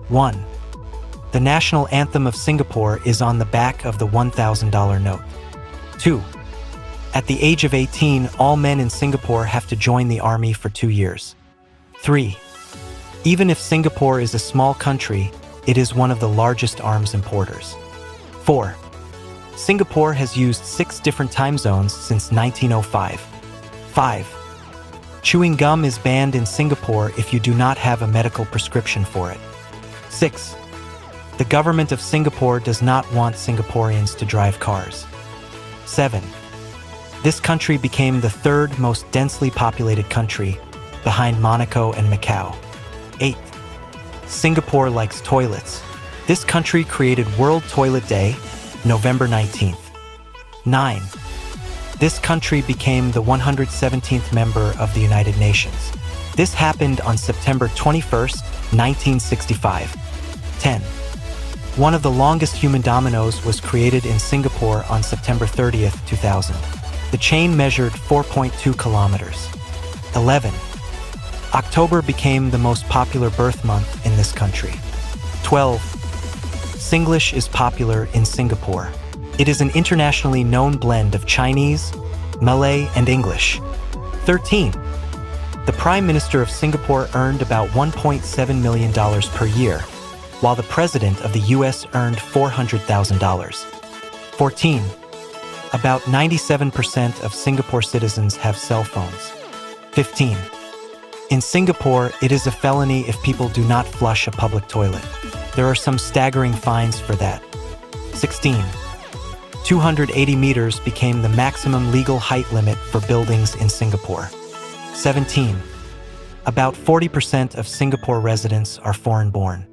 1. The national anthem of Singapore is on the back of the $1,000 note. 2. At the age of 18, all men in Singapore have to join the army for 2 years. 3. Even if Singapore is a small country, it is one of the largest arms importers. 4. Singapore has used 6 different time zones since 1905. 5. Chewing gum is banned in Singapore if you do not have a medical prescription for it. 6. The government of Singapore does not want Singaporeans to drive cars. 7. This country became the 3rd most densely populated country, behind Monaco and Macau. 8. Singapore likes toilets. This country created World Toilet Day, November 19th. 9. This country became the 117th member of the United Nations. This happened on September 21st, 1965. 10. One of the longest human dominoes was created in Singapore on September 30th, 2000. The chain measured 4.2 kilometers. 11. October became the most popular birth month in this country. 12. Singlish is popular in Singapore. It is an internationally known blend of Chinese, Malay, and English. 13. The Prime Minister of Singapore earned about $1.7 million per year, while the President of the US earned $400,000. 14. About 97% of Singapore citizens have cell phones. 15. In Singapore, it is a felony if people do not flush a public toilet. There are some staggering fines for that. 16. 280 meters became the maximum legal height limit for buildings in Singapore. 17. About 40% of Singapore residents are foreign-born.